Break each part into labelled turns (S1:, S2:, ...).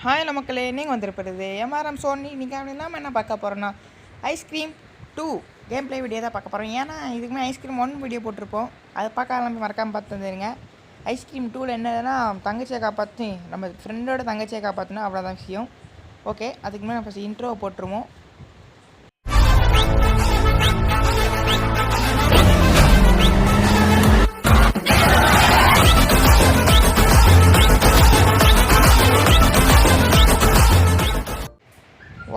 S1: Hi நமக்களே, நீங்கள் வந்திருப்பது MRM Sony. நீங்கள் அப்படி இல்லாமல் என்ன பார்க்க போகிறோன்னா ஐஸ்கிரீம் 2 கேம் ப்ளே வீடியோ தான் பார்க்க போகிறோம். ஏன்னா இதுக்குமே ஐஸ்கிரீம் 1 வீடியோ போட்டிருப்போம். அதை பார்க்க ஆரம்பி மறக்காமல் பார்த்து வந்துடுங்க. ஐஸ்கிரீம் 2ல் என்னதுன்னா தங்கச்சியை காப்பாற்றி நம்ம ஃப்ரெண்டோட தங்கச்சியை காப்பாற்றினா அவ்வளோதான் விஷயம். ஓகே, அதுக்கு மேலே ஃபஸ்ட் இன்ட்ரோவை போட்டுருவோம்.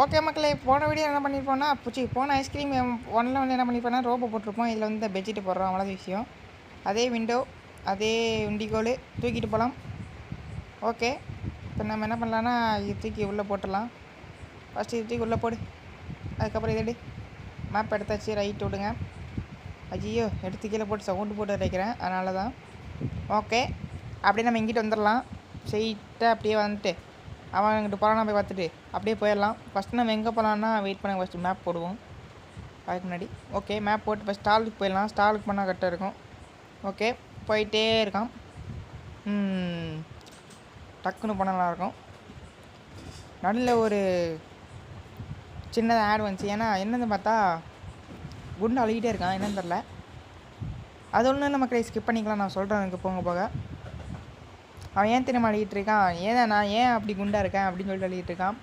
S1: ஓகே மக்களே, போன வீடியோ என்ன பண்ணியிருப்போம்னா போன ஐஸ்கிரீம் 1ல் வந்து என்ன பண்ணியிருப்போம்னா ரோபோ போட்டிருப்போம். இதில் வந்து பெட்ஷீட்டு போடுறோம், அவ்வளோ விஷயம். அதே விண்டோ, அதே உண்டிகோல் தூக்கிட்டு போகலாம். ஓகே, இப்போ நம்ம என்ன பண்ணலான்னா இது தூக்கி உள்ளே போட்டுடலாம். ஃபஸ்ட்டு இது தூக்கி உள்ளே போடு. அதுக்கப்புறம் இதடி மேப் எடுத்தாச்சு, ரைட் விடுங்க. ஐயோ, எடுத்து கீழே போட்டு சவுண்டு போட்டு வைக்கிறேன், அதனால தான். ஓகே, அப்படியே நம்ம இங்கிட்டு வந்துடலாம். ஸ்ட்ரெயிட்டாக அப்படியே வந்துட்டு அவன் எங்கிட்ட போகிறான் போய் பார்த்துட்டு அப்படியே போயிடலாம். ஃபஸ்ட்டு நம்ம எங்கே போகலான்னா வெயிட் பண்ண, ஃபஸ்ட்டு மேப் போடுவோம் அதுக்கு முன்னாடி. ஓகே, மேப் போட்டு ஃபஸ்ட் ஸ்டாலுக்கு போயிடலாம். ஸ்டாலுக்கு போனால் கரெக்டாக இருக்கும். ஓகே, போயிட்டே இருக்கான். டக்குன்னு போனால் நல்லாயிருக்கும். நல்ல ஒரு சின்னதாக ஆட் வந்துச்சு. ஏன்னா என்னன்னு பார்த்தா குண்டு அழுகிட்டே இருக்கான், என்னன்னு தெரில. அது ஒன்றும் இல்லை மக்களே, ஸ்கிப் பண்ணிக்கலாம். நான் சொல்கிறேன் எனக்கு போக போக. அவன் ஏன் தெரியுமா அழுகிட்டு இருக்கான், நான் ஏன் அப்படி குண்டாக இருக்கேன் அப்படின்னு சொல்லிட்டு அழுகிட்டு இருக்கான்.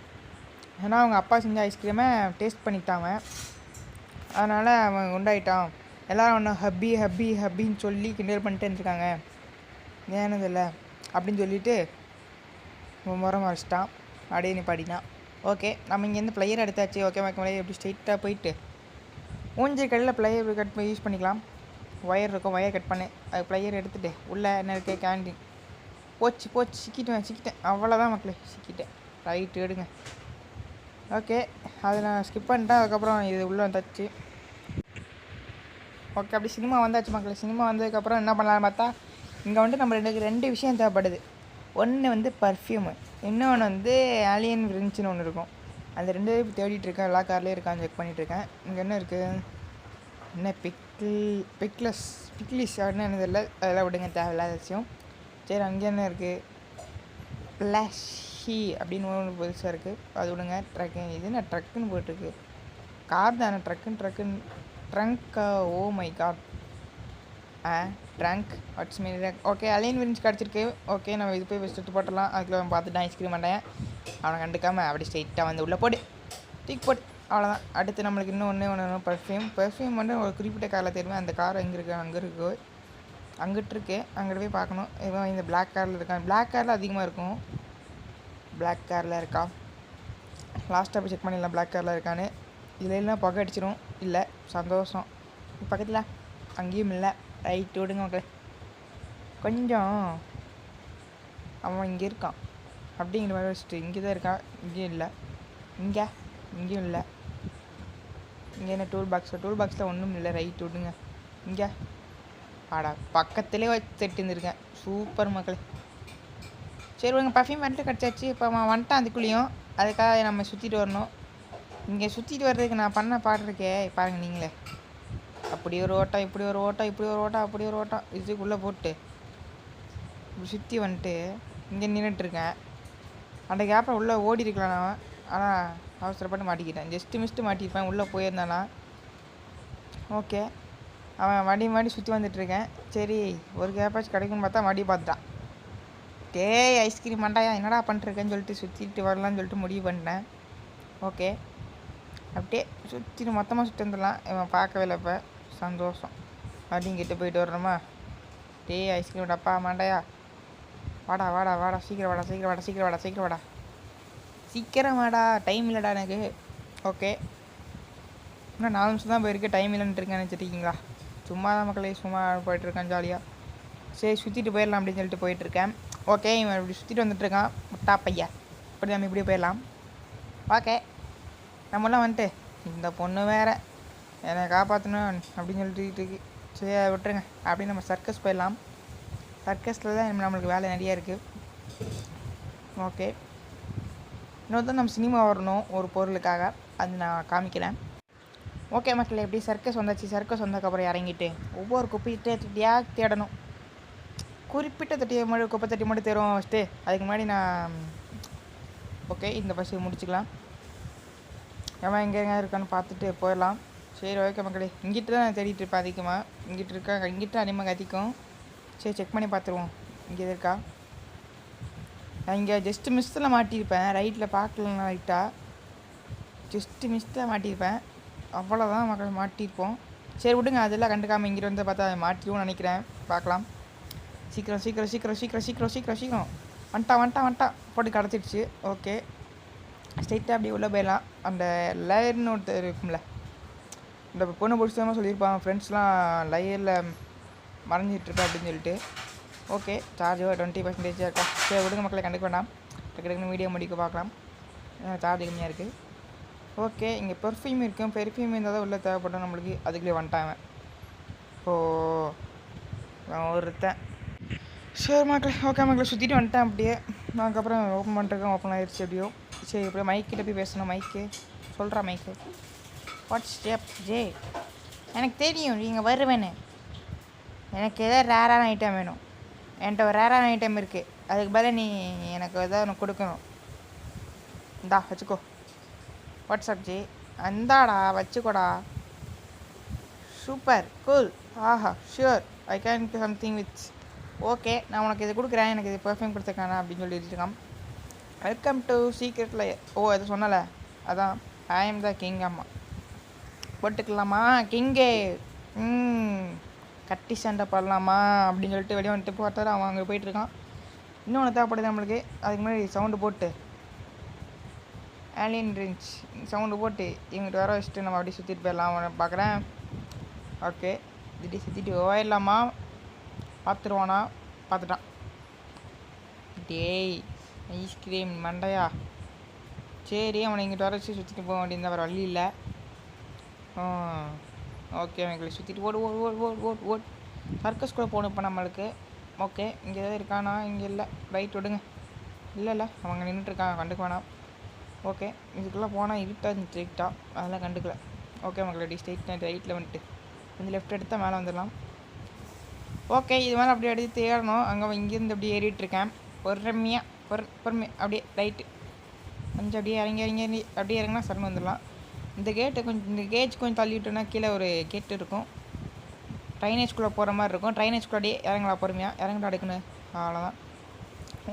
S1: ஏன்னா அவங்க அப்பா செஞ்ச ஐஸ்கிரீமை டேஸ்ட் பண்ணிட்டாங்க, அதனால் அவன் குண்டாயிட்டான். எல்லோரும் ஒன்று ஹப்பி ஹப்பி ஹப்பின்னு சொல்லி கிண்டல் பண்ணிட்டே இருந்துருக்காங்க. ஏனது இல்லை அப்படின்னு சொல்லிட்டு முறை மறைச்சிட்டான், அப்படியே நிப்பாட்டினான். ஓகே, நம்ம இங்கேருந்து ப்ளையர் எடுத்தாச்சு. ஓகே, மக்களே எப்படி ஸ்ட்ரெயிட்டாக போயிட்டு ஊஞ்சல் கடையில் ப்ளையர் கட் பண்ணி யூஸ் பண்ணிக்கலாம். ஒயர் இருக்கும், ஒயர் கட் பண்ணு. அது ப்ளையர் எடுத்துகிட்டு உள்ளே என்ன இருக்குது கேண்டீன். போச்சு சிக்கிட்டேன். அவ்வளோதான் மக்களே, சிக்கிட்டேன். ரைட்டு எடுங்க. ஓகே, அதை நான் ஸ்கிப் பண்ணிட்டேன். அதுக்கப்புறம் இது உள்ளே வந்தாச்சு. ஓகே, அப்படி சினிமா வந்தாச்சு மக்களே. சினிமா வந்ததுக்கப்புறம் என்ன பண்ணலான்னு பார்த்தா இங்கே வந்து நம்ம ரெண்டு விஷயம் தேவைப்படுது. ஒன்று வந்து பர்ஃப்யூமு, இன்னொன்று வந்து ஆலியன் விரிஞ்சுன்னு ஒன்று இருக்கும். அந்த ரெண்டு தேடிட்டு இருக்கேன். எல்லா கார்லேயும் இருக்கான்னு செக் பண்ணிகிட்ருக்கேன். இங்கே என்ன இருக்குது, என்ன பிக்லிஷ் அப்படின்னு என்னது இல்லை, அதெல்லாம் விடுங்க, தேவையில்லாத விஷயம். சரி, அங்கே என்ன இருக்குது, ப்ளாஷி அப்படின்னு ஒன்று புதுசாக இருக்குது, அது விடுங்க. இது என்ன ட்ரக்குன்னு போயிட்டுருக்கு, கார் தானே. ட்ரங்க்கா, oh my god, trunk what's me. Okay, அலைன் விரிஞ்சு கிடச்சிருக்கு. ஓகே, நம்ம இது போய் வச்சுட்டு போட்டலாம். அதுக்குள்ள அவன் பார்த்துட்டு ஐஸ்கிரீம் பண்ணேன். அவனை கண்டுக்காமல் அப்படி ஸ்ட்ரெயிட்டாக வந்து உள்ளே போடு, தூக்கி போடு, அவ்வளோதான். அடுத்து நம்மளுக்கு இன்னும் ஒன்று பர்ஃப்யூம் வந்து ஒரு குறிப்பிட்ட காரில் தெரியுமே. அந்த கார் எங்கே இருக்குது, அங்கே இருக்குது, அங்கிட்டு போய் பார்க்கணும். இவன் இந்த பிளாக் காரில் இருக்கான். பிளாக் காரில் அதிகமாக இருக்கும். பிளாக் காரில் இருக்கான். லாஸ்ட்டாக போய் செக் பண்ணிடலாம் பிளாக் காரில் இருக்கான்னு. இதில் எல்லாம் புகை அடிச்சிடும். இல்லை, சந்தோஷம். பக்கத்தில் அங்கேயும் இல்லை. ரைட்டு விடுங்க மக்களே. கொஞ்சம் அவன் இங்கே இருக்கான் அப்படிங்கிற மாதிரி வச்சுட்டு இங்கே தான் இருக்கான். இங்கேயும் இல்லை, இங்கேயும் இல்லை. இங்கே என்ன டூல் பாக்ஸில் ஒன்றும் இல்லை. ரைட்டு விடுங்க. இங்கே ஆடா, பக்கத்துலேயே வச்சு செட்டுருந்துருக்கேன். சூப்பர் மக்களே. சரி, உங்கள் பர்ஃப்யூம் வந்துட்டு கிடச்சாச்சு. இப்போ அவன் வந்துட்டான் அதுக்குள்ளேயும். அதுக்காக நம்ம சுற்றிட்டு வரணும். இங்கே சுற்றிட்டு வர்றதுக்கு நான் பண்ண பாடுறக்கே பாருங்கள் நீங்களே. அப்படி ஒரு ஓட்டம், இப்படி ஒரு ஓட்டம், அப்படி ஒரு ஓட்டம். இதுக்குள்ளே போட்டு இப்படி சுற்றி வந்துட்டு இங்கே நின்றுட்டுருக்கேன். அந்த கேப்பில் உள்ளே ஓடி இருக்கலாம் நான். ஆனால் அவசரப்பட்டு மாட்டிக்கிட்டேன். ஜஸ்ட்டு மிஸ்ட்டு மாட்டியிருப்பேன். உள்ளே போயிருந்தானா. ஓகே, அவன் மடி சுற்றி வந்துட்டுருக்கேன். சரி, ஒரு கேப்பாச்சும் கிடைக்குன்னு பார்த்தா மடி பார்த்துட்டான். டேய் ஐஸ்கிரீம் மண்டாயா, என்னடா பண்ணிட்டுருக்கேன்னு சொல்லிட்டு சுற்றிட்டு வரலான்னு சொல்லிட்டு முடிவு பண்ணிட்டேன். ஓகே, அப்படியே சுற்றிட்டு மொத்தமாக சுற்றி வந்துடலாம். இவன் பார்க்கவே இல்லை. இப்போ சந்தோஷம். அப்படின்னு கிட்ட போயிட்டு வர்றோமா. டேய் ஐஸ்கிரீம் டப்பா மண்டாயா, வாடா, சீக்கிரம் வாடா. டைம் இல்லைடா எனக்கு. ஓகே, இன்னும் 4 நிமிஷம் தான் போயிருக்கு. டைம் இல்லைன்னு இருக்கேன்னு வச்சுருக்கீங்களா? சும்மா தான் மக்களே, சும்மா போயிட்டுருக்கேன் ஜாலியாக. சரி, சுற்றிட்டு போயிடலாம் அப்படின்னு சொல்லிட்டு போயிட்டுருக்கேன். ஓகே, இவன் இப்படி சுற்றிட்டு வந்துட்டுருக்கான். முட்டா பையா, இப்படி நம்ம இப்படியே போயிடலாம். ஓகே, நம்மளாம் வந்துட்டு இந்த பொண்ணு வேறு என்னை காப்பாற்றணும் அப்படின்னு சொல்லிட்டு இருக்கு. சரி, விட்டுருங்க. அப்படின்னு நம்ம சர்க்கஸ் போயிடலாம். சர்க்கஸில் தான் நம்மளுக்கு வேலை நிறையா இருக்குது. ஓகே, இன்னொருத்தர் நம்ம சினிமா வரணும் ஒரு பொருளுக்காக, அது நான் காமிக்கிறேன். ஓகே மக்களே, எப்படி சர்க்கஸ் வந்தாச்சு. சர்க்கஸ் வந்ததுக்கப்புறம் இறங்கிட்டு ஒவ்வொரு குப்பையாக தேடணும். குறிப்பிட்ட குப்பை தட்டி மட்டும் தேடுவோம் ஃபஸ்ட்டு. அதுக்கு முன்னாடி நான் ஓகே இந்த பஸ்ஸு முடிச்சுக்கலாம். ஏமா எங்கே இருக்கான்னு பார்த்துட்டு போயிடலாம். சரி ஓகே மக்களே, இங்கிட்டு தான் நான் தேடிட்டு இருப்பேன் அதிகமாக. இங்கிட்ட அதிகமாக கத்திக்கும். சரி செக் பண்ணி பார்த்துருவோம் இங்கே இருக்கா. நான் இங்கே ஜஸ்ட்டு மிஸ்ஸில் மாட்டியிருப்பேன், ரைட்டில் பார்க்கலன்னா ரைட்டாக ஜஸ்ட்டு மிஸ்ஸில் மாட்டியிருப்பேன். அவ்வளோதான் மக்கள் மாட்டியிருப்போம். சரி விடுங்க, அதெல்லாம் கண்டுக்காமல் இங்கிட்ட வந்து பார்த்தா மாட்டிடுவோம்னு நினைக்கிறேன். பார்க்கலாம். சீக்கிரம் சீக்கிரம் சீக்கிரம் சீக்கிரம் சீக்கிரம் சீக்கிரம் சீக்கிரம் வந்துட்டா போட்டு கிடச்சிடுச்சு. ஓகே ஸ்ட்ரைட்டாக அப்படியே உள்ளே போயிடலாம். அந்த லேயர்னு ஒருத்தர் இருக்கும்ல, இந்த பொண்ணு பிடிச்சதாம சொல்லியிருப்பான் ஃப்ரெண்ட்ஸ்லாம் லையரில் மறைஞ்சிட்ருப்பேன் அப்படின்னு சொல்லிட்டு. ஓகே சார்ஜ் 20% இருக்கா. சரி விடுங்க மக்களை, கண்டுக்க வேண்டாம். டக்குன்னு வீடியோ முடிக்க பார்க்கலாம். சார்ஜ் கம்மியாக இருக்குது. ஓகே இங்கே பெர்ஃப்யூம் இருக்கும். பெர்ஃப்யூம் இருந்தால் தான் உள்ளே தேவைப்படும் நம்மளுக்கு. அதுக்குள்ளே வந்துட்டான் நான் ஒருத்தன். சரி மக்களே, ஓகே மக்களே, சுற்றிட்டு வந்துட்டேன் அப்படியே. அதுக்கப்புறம் ஓப்பன் பண்ணுறதுக்கு ஓப்பன் ஆகிடுச்சு எப்படியோ. சரி எப்படியோ மைக்கிட்ட போய் பேசணும். மைக்கு சொல்கிறா மைக்கு. வாட்ஸ் ஸ்டெப் ஜே, எனக்கு தெரியும் நீங்கள் வருவேன்னு. எனக்கு எதாவது ரேரான ஐட்டம் வேணும். என்கிட்ட ஒரு ரேரான ஐட்டம் இருக்குது. அதுக்கு பதில் நீ எனக்கு எதாவது ஒன்று கொடுக்கணும். இந்தா வச்சுக்கோ. வாட்ஸ்அப் ஜி, அந்தாடா வச்சுக்கோடா. Super cool. ஆஹா sure I can something with. Okay நான் உனக்கு இது கொடுக்குறேன், எனக்கு இது பெர்ஃப்யூம் கொடுத்துருக்கானா அப்படின்னு சொல்லிட்டுருக்கான். Welcome to secret layer. ஓ அது சொன்னல, அதான் ஐ எம் த கிங். அம்மா போட்டுக்கலாமா கிங்கே? கட்டி சண்டை பண்ணலாமா அப்படின்னு சொல்லிட்டு வெளியே வந்துட்டு பார்த்தாரு. அவன் அங்கே போயிட்டுருக்கான். இன்னொன்று தேவைப்படுது நம்மளுக்கு. அதுக்கு முன்னாடி சவுண்டு போட்டு ஏலியன் ரிஞ்ச் சவுண்டு போட்டு இவங்கிட்ட வர வச்சுட்டு நம்ம அப்படியே சுற்றிட்டு போயிடலாம். அவனை பார்க்குறேன். ஓகே திடீர் சுற்றிட்டு போயிடலாமா? பார்த்துருவானா? பார்த்துட்டான். டேய் ஐஸ்கிரீம் மண்டையா. சரி அவனை இங்கிட்ட வர வச்சு சுற்றிட்டு போக வேண்டியிருந்தா வேறு வழி இல்லை. ஓகே எங்களை சுற்றிட்டு ஓட் சர்க்கஸ் கூட போகணும் இப்போ நம்மளுக்கு. ஓகே இங்கே எதாவது இருக்கானா? இங்கே இல்லை. ரைட் விடுங்க. இல்லை அவங்க நின்றுட்டுருக்காங்க, கண்டுக்க வேணாம். ஓகே இதுக்குள்ளே போனால் இருட்டாக இருந்துச்சு ஸ்ட்ரைட்டாக, அதெல்லாம் கண்டுக்கல. ஓகே மக்களே ஸ்ட்ரைட் ரைட்டில் வந்துட்டு கொஞ்சம் லெஃப்ட் எடுத்தால் மேலே வந்துடலாம். ஓகே இது மேலே அப்படியே எடுத்து தேடணும். அங்கே இங்கேருந்து அப்படியே ஏறிட்டுருக்கேன் பொறுமையாக அப்படியே ரைட்டு கொஞ்சம் அப்படியே இறங்கி அப்படியே இறங்கினா சரண் வந்துடலாம். இந்த கேஜ் கொஞ்சம் தள்ளிவிட்டோன்னா கீழே ஒரு கேட்டு இருக்கும். ட்ரைனேஜ்குள்ளே போகிற மாதிரி இருக்கும். ட்ரைனேஜ்குள்ளே அப்படியே இறங்கலாம் பொறுமையாக. இறங்கிட்டு அடுக்குன்னு அவ்வளோதான்.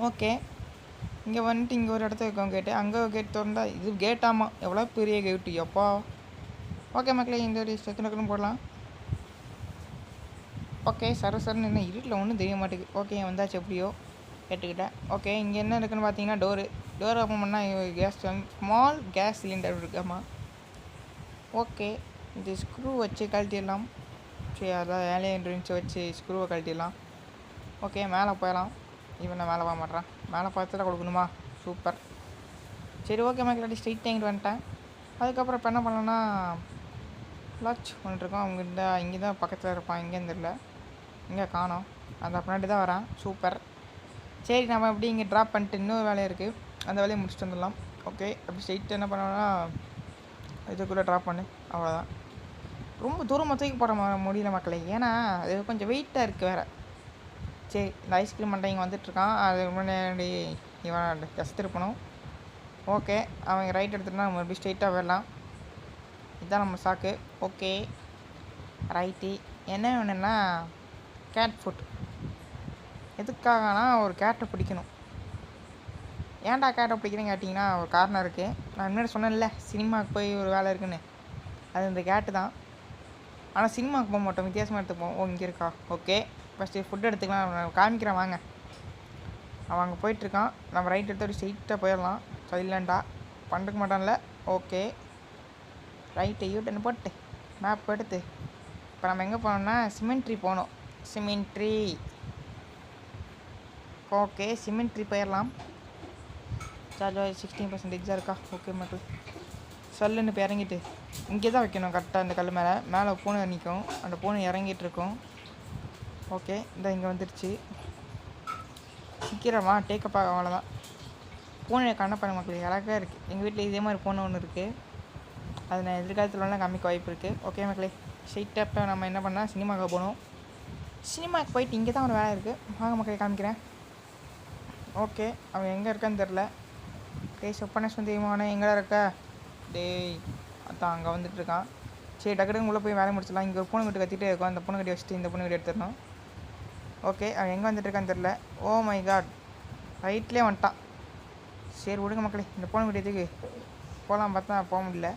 S1: ஓகே இங்கே வந்துட்டு இங்கே ஒரு இடத்துல இருக்கும் கேட்டு. அங்கே கேட் திறந்தா இது கேட்டாமா, எவ்வளோ பெரிய கேட்டு எப்பா. ஓகே மக்களே இந்த ஒரு டக்குன்னு போடலாம். ஓகே சரன்னு என்ன இருட்டில் ஒன்றும் தெரிய மாட்டேங்குது. ஓகே வந்தாச்சு எப்படியோ கேட்டுக்கிட்டேன். ஓகே இங்கே என்ன இருக்குன்னு பார்த்தீங்கன்னா டோர் ஓப்பன் பண்ணால் கேஸ் ஸ்மால் கேஸ் சிலிண்டர் இருக்காமா. ஓகே இது ஸ்க்ரூ வச்சு கழட்டிடலாம். சரி அதான் ஏலியன் ரிங்ஸை வச்சு ஸ்க்ரூவை கழட்டிடலாம். ஓகே மேலே போயிடலாம். இவன் நான் மேலே போக மாட்டேறான். மேலே பார்த்து தான் கொடுக்கணுமா? சூப்பர். சரி ஓகே மக்கள் ஸ்ட்ரைட் வாங்கிட்டு வந்துட்டேன். அதுக்கப்புறம் இப்போ என்ன பண்ணலான்னா லாச் பண்ணிட்டுருக்கோம். அவங்ககிட்ட இங்கே தான் பக்கத்தில் இருப்பான். இங்கேருந்து இல்லை, இங்கே காணோம். அந்த பின்னாடி தான் வரான். சூப்பர். சரி நம்ம எப்படி இங்கே ட்ராப் பண்ணிட்டு இன்னொரு வேலையாக இருக்குது, அந்த வேலையை முடிச்சுட்டு வந்துடலாம். ஓகே அப்படி ஸ்ட்ரைட்டு என்ன பண்ணோன்னா இதுக்குள்ளே ட்ராப் பண்ணு, அவ்வளோதான். ரொம்ப தூரமாக தூக்கி போட முடியல மக்களே, ஏன்னா அது கொஞ்சம் வெயிட்டாக இருக்குது வேறு. சரி இந்த ஐஸ்கிரீம் மண்டை இங்கே வந்துட்டுருக்கான். அது முன்னாடி இவன் ஜஸ்ட் இருக்கணும். ஓகே அவங்க ரைட் எடுத்துகிட்டா நம்ம எப்படி ஸ்ட்ரைட்டாக வரலாம். இதுதான் நம்ம சாக்கு. Okay right. என்ன வேணும்னா கேட் ஃபுட். எதுக்காகனா ஒரு கேட்டை பிடிக்கணும். ஏன்டா கேட்டை பிடிக்கிறேன்னு கேட்டிங்கன்னா ஒரு காரணம் இருக்குது. நான் முன்னாடி சொன்னேன்ல சினிமாவுக்கு போய் ஒரு வேலை இருக்குன்னு, அது இந்த கேட்டு தான். ஆனால் சினிமாவுக்கு போக மாட்டோம், வித்தியாசமாக எடுத்துப்போம். ஓ இங்கே இருக்கா? ஓகே ஃபஸ்ட்டு ஃபுட் எடுத்துக்கலாம். நான் காமிக்கிறேன் வாங்க. அவன் அங்கே போயிட்டுருக்கான். நம்ம ரைட் எடுத்து அப்படி ஸ்ட்ரைட்டாக போயிடலாம் சைலண்டாக. பண்ணிருக்க மாட்டான்ல. ஓகே ரைட்டு யூட்டன் போட்டு மேப் எடுத்து இப்போ நம்ம எங்கே போனோம்னா சிமெண்ட்ரி போகணும். சிமெண்ட்ரி. ஓகே சிமெண்ட்ரி போயிடலாம். சார்ஜ் 16% இருக்கா? ஓகே மக்கள் சொல்லுன்னு இப்போ இறங்கிட்டு இங்கே தான் வைக்கணும் கரெக்டாக. அந்த கல் மேலே பூனை நிற்கும். அந்த பூனை இறங்கிட்டு இருக்கும். ஓகே இந்த இங்கே வந்துடுச்சு. சீக்கிரமா டேக்கப் ஆக. அவ்வளோதான். பூனை கண்ணப்பண்ண மக்கள் அழகாக இருக்குது. எங்கள் வீட்டில் இதே மாதிரி பூனை ஒன்று இருக்குது. அது நான் எதிர்காலத்துலலாம் காமிக்க வாய்ப்பு இருக்குது. ஓகே மக்களே ஸ்ட்ரைட்டாக நம்ம என்ன பண்ணால் சினிமாவுக்கு போகணும். சினிமாவுக்கு போயிட்டு இங்கே தான் ஒரு வேலை இருக்குது. வாங்க மக்களே காமிக்கிறேன். ஓகே அவன் எங்கே இருக்கான்னு தெரில. டேய் சொப்பனை சுந்தரியமான எங்கடா இருக்க? டேய் அதான் அங்கே வந்துட்டுருக்கான். சரி டக்குனு உள்ளே போய் வேலை முடிச்சிடலாம். இங்கே ஒரு பூனை கட்டி கத்திட்டே இருக்கும். அந்த பூனை கட்டி வச்சுட்டு இந்த பூனை கட்டி எடுத்துடணும். ஓகே அவன் எங்கே வந்துட்டுருக்கான்னு தெரில. ஓ மை காட், ரைட்லேயே வந்துட்டான். சரி விடுங்க மக்களே, இந்த பூனை கட்டி எதுக்கு போகலாம் பார்த்தா போக முடியல.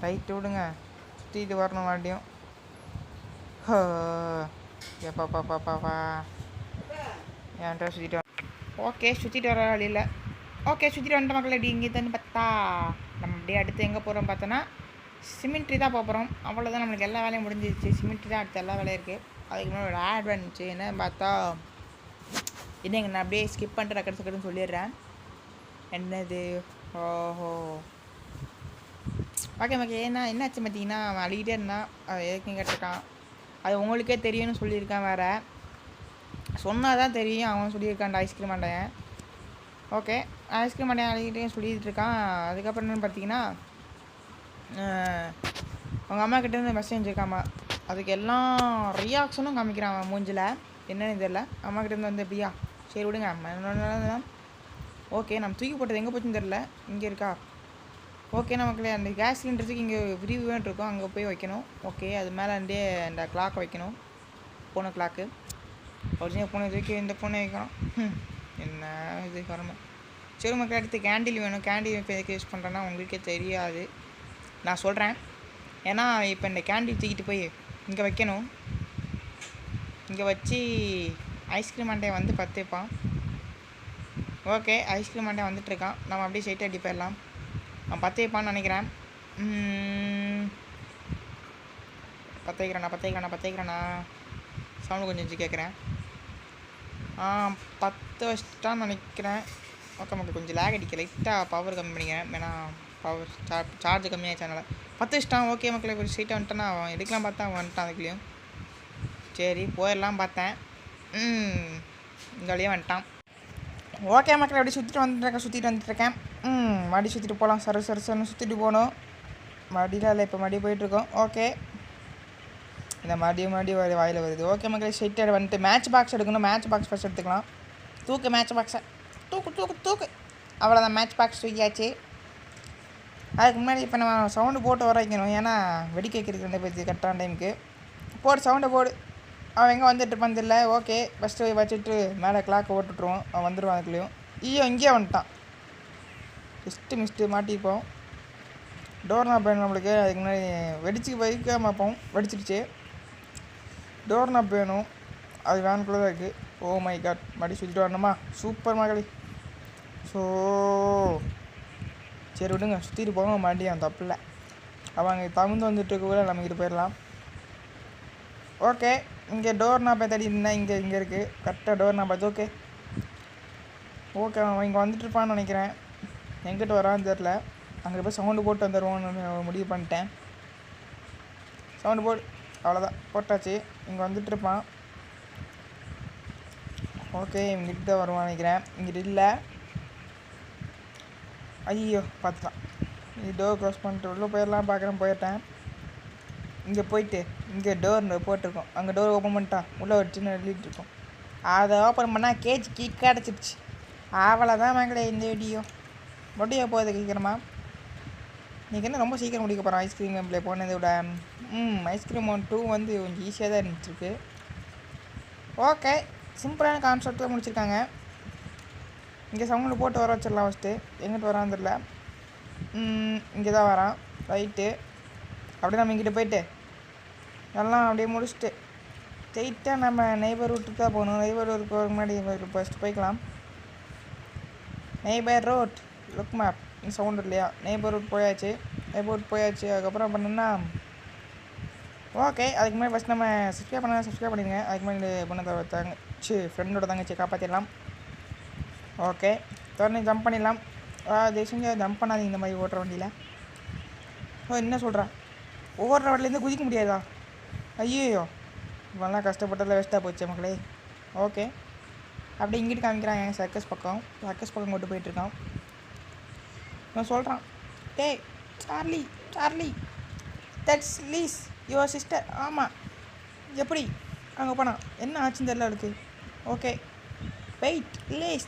S1: ரைட்டு விடுங்க, சுற்றிட்டு வரணும் மறுபடியும். ஏப்பாப்பாப்பாப்பா ஏன்டா சுற்றிட்டு வர. ஓகே சுற்றிட்டு வர வழியில். ஓகே சுற்றிட்டு வந்துட்ட மக்கள். அப்படி இங்கே தான் பார்த்தா நம்ம அப்படியே அடுத்து எங்கே போகிறோம் பார்த்தோன்னா சிமெண்ட்ரி தான் போகிறோம். அவ்வளோதான், நம்மளுக்கு எல்லா வேலையும் முடிஞ்சிருச்சு. சிமெண்ட்ரி தான் அடுத்த எல்லா வேலையும் இருக்குது. அதுக்கு முன்னாடி ஒரு ஆட் வந்துச்சு. என்னன்னு பார்த்தா என்னங்க, நான் அப்படியே ஸ்கிப் பண்ணிட்டு ரெக்கட்ஸ் சொல்லிடுறேன். என்னது, ஓஹோ ஓகே ஓகே. ஏன்னா என்னாச்சு பார்த்தீங்கன்னா அவன் அழுகிட்டே இருந்தான். எதுக்கும் கேட்டிருக்கான். அது உங்களுக்கே தெரியும்னு சொல்லியிருக்கான். வேறு சொன்னால் தான் தெரியும். அவன் சொல்லியிருக்கான் ஐஸ்கிரீம் ஆண்டையன். ஓகே ஐஸ்கிரீம் ஆண்டையன் அழுகிட்டே சொல்லிகிட்டு இருக்கான். அதுக்கப்புறம் என்னென்னு பார்த்தீங்கன்னா அவங்க அம்மா கிட்டேருந்து மெசேஜ் இருக்காம்மா. அதுக்கு எல்லாம் ரியாக்ஷனும் காமிக்கிறான் அவன் மூஞ்சில். என்னன்னு தெரியல. அம்மா கிட்டேருந்து வந்து எப்படியா சரி விடுங்க அம்மா. ஓகே நம்ம தூக்கி போட்டது எங்கே போச்சுன்னு தெரில. இங்கே இருக்கா? ஓகே நமக்கு அந்த கேஸ் சிலிண்டர்ஸுக்கு இங்கே விரிவுன்னு இருக்கும், அங்கே போய் வைக்கணும். ஓகே அது மேலே இருந்தே அந்த கிளாக் வைக்கணும், பூனை கிளாக்கு. ஒரிஜினல் பூனை தூக்கி இந்த பூனை வைக்கணும். என்ன இது வரணும். சரி மக்கள் அடுத்து கேண்டில் வேணும். கேண்டில் இப்போ எதுக்கு யூஸ் பண்ணுறேன்னா உங்களுக்கே தெரியாது, நான் சொல்கிறேன். ஏன்னா இப்போ இந்த கேண்டில் தூக்கிட்டு போய் இங்கே வைக்கணும். இங்கே வச்சு ஐஸ்கிரீம் அண்டையை வந்து பற்ற வைப்பான். ஓகே ஐஸ்கிரீம் அண்டையை வந்துட்டுருக்கான். நம்ம அப்படியே சைட்டாக அடி போயிடலாம். நான் பற்ற வைப்பான்னு நினைக்கிறேன். பற்ற வைக்கிறேண்ணா சவுண்டு கொஞ்சம் கேட்குறேன். பற்ற வச்சுட்டான்னு நினைக்கிறேன். ஓகே மக்கள் கொஞ்சம் லேக் அடிக்க, லைட்டாக பவர் கம்மி பண்ணிக்கிறேன். ஏன்னா பவர் சார்ஜ் கம்மியாகிடுச்சனால 10 வச்சுட்டான். ஓகே மக்களை கொஞ்சம் ஸ்ட்ரைட்டாக வந்துட்டேன்னா அவன் எடுக்கலாம் பார்த்தா அவன் வந்துட்டான். அதுக்குள்ளேயும் சரி போயிடலாம் பார்த்தேன். இந்த வழியே வந்துட்டான். ஓகே மக்கள் அப்படி சுற்றிட்டு வந்துட்டுருக்கேன். மடி சுற்றிட்டு போகலாம். சருன்னு சுற்றிட்டு போகணும். மடியில் இல்லை, இப்போ மடி போயிட்டுருக்கோம். ஓகே இந்த மடி வாயில் வருது. ஓகே மக்கள் ஸ்ட்ரைட்டாக வந்துட்டு மேட்ச் பாக்ஸ் எடுக்கணும். மேட்ச் பாக்ஸ் ஃபஸ்ட் எடுத்துக்கலாம். தூக்கு மேட்ச் பாக்ஸை, தூக்கு. அவ்வளோதான், மேட்ச் பாக்ஸ் தூக்கியாச்சு. அதுக்கு முன்னாடி இப்போ நம்ம சவுண்டு போட்டு வர வைக்கணும். ஏன்னா வெடிக்க வைக்கிறதுக்கு 2 பேருக்கு கரெக்டான டைமுக்கு போடு, சவுண்டை போடு. அவன் எங்கே வந்துட்டு இருப்பான். ஓகே ஃபஸ்ட்டு போய் வச்சுட்டு மேலே கிளாக்கை ஓட்டுட்ருவோம். அவன் வந்துடுவான். அதுக்குள்ளேயும் இங்கேயே வந்துட்டான். மிஸ்ட்டு மாட்டிப்போம். டோர் நாப் வேணும் நம்மளுக்கு. அதுக்கு முன்னாடி வெடிச்சு வைக்காம பார்ப்போம். வெடிச்சிடுச்சு. டோர் நாப் வேணும். அது வேனுக்குள்ளே தான் இருக்குது. ஓ மை காட், மடி சுற்றிட்டு வரணுமா? சூப்பர் மகளி. ஸோ சரி விடுங்க, சுற்றிட்டு போகணும். மறுபடியும் அந்த தப்பில்லை. அவங்க தகுந்து வந்துட்டு கூட நம்ம கிட்ட போயிடலாம். ஓகே இங்கே டோர் நாப்பை தேடி இருந்தால் இங்கே இருக்குது கரெக்டாக டோர் நாப்பை. ஓகே அவன் இங்கே வந்துட்டுருப்பான்னு நினைக்கிறேன். எங்கிட்ட வரான்னு தெரில. அங்கே போய் சவுண்டு போட்டு வந்துடுவோன்னு முடிவு பண்ணிட்டேன். சவுண்டு போடு, அவ்வளோதான் போட்டாச்சு. இங்கே வந்துட்டுருப்பான். ஓகே இங்கிட்ட தான் வருவான்னு நினைக்கிறேன். இங்கிட்ட இல்லை. ஐயோ பார்த்துட்டான். இது டோர் க்ளோஸ் பண்ணிட்டு உள்ளே போயிடலாம் பார்க்குறேன். போயிட்டேன். இங்கே போயிட்டு இங்கே டோர் போட்டிருக்கோம். அங்கே டோர் ஓப்பன் பண்ணிட்டா உள்ளே ஒரு சின்ன எழுதிட்டுருக்கோம். அதை ஓப்பன் பண்ணால் கேஜ் கீக் கிடச்சிடுச்சு. அவ்வளோதான் மங்களே இந்த வீடியோ. முடிய போகுது கேட்குறமா. இன்றைக்கி என்ன ரொம்ப சீக்கிரம் முடிக்க போகிறோம். ஐஸ்கிரீம் கேம்ப்ளே போனதை விட ஐஸ்கிரீம் 2 வந்து கொஞ்சம் ஈஸியாக தான் இருந்துச்சுருக்கு. ஓகே சிம்பிளான கான்செப்டில் முடிச்சிருக்காங்க. இங்கே சவுண்டில் போட்டு வர வச்சிடலாம். ஃபஸ்ட்டு எங்கிட்ட வரான்னு தெரில. இங்கே தான் வரான். ரைட்டு அப்படியே நம்ம இங்கிட்ட போயிட்டு எல்லாம் அப்படியே முடிச்சுட்டு ஸ்ட்ரெயிட்டாக நம்ம நெய்பர்ஹுட்டுக்கு தான் போகணும். நெய்பர்ஹுட் போகிறதுக்கு முன்னாடி ஃபஸ்ட்டு போய்க்கலாம். Neighbour road look map sound இல்லையா? நெய்பர்ஹுட் போயாச்சு. அதுக்கப்புறம் பண்ணோன்னா ஓகே அதுக்கு முன்னாடி ஃபஸ்ட் நம்ம சப்ஸ்கிரைப் பண்ணிடுங்க. அதுக்கு முன்னாடி பொண்ணு தங்கச்சி ஃப்ரெண்டோட தங்கச்சி காப்பாற்றிடலாம். ஓகே தொடர்ந்து ஜம்ப் பண்ணிடலாம். தேசங்க ஜம்ப் பண்ணாதீங்க இந்த மாதிரி ஓட்டுற வண்டியில். என்ன சொல்கிறேன், ஓடுற வண்டிலேருந்து குதிக்க முடியாதா? ஐயோ இவெல்லாம் கஷ்டப்பட்டதில் வேஸ்ட்டாக போச்சு மக்களே. ஓகே அப்படியே இங்கிட்டு காமிக்கிறாங்க சர்க்கஸ் பக்கம் கொண்டு போயிட்டுருக்கான். நான் சொல்கிறான், டேய் Charlie that's Liz your sister. ஆமாம் எப்படி அங்கே போனான், என்ன ஆச்சுன்னு தெரியல அவளுக்கு. ஓகே வெயிட் லீஸ்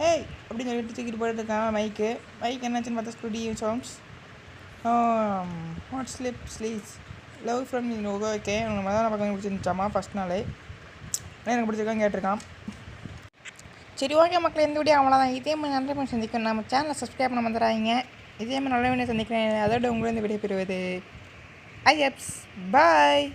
S1: ஹே அப்படின்னு சொல்லிட்டு தூக்கிட்டு போயிட்டுருக்கான் மைக் என்னாச்சுன்னு பார்த்தா studio songs hot sleeps love from okay நம்ம தான் பக்கம் பிடிச்சிருந்துச்சாமா ஃபஸ்ட் நாள் எனக்கு பிடிச்சிருக்கான்னு கேட்டிருக்கான். சரி ஓகே மக்கள், எந்த வீடியோ அவ்வளோதான். இதே மாதிரி நல்ல பண்ணி சந்திக்கணும். நம்ம சேனலை சப்ஸ்கிரைப் பண்ண வந்துடுறாங்க. இதே மாதிரி நல்ல வீடியோ சந்திக்கிறேன். அதோட உங்களை இந்த வீடியோ பெறுவது ஐஎப்ஸ் பாய்.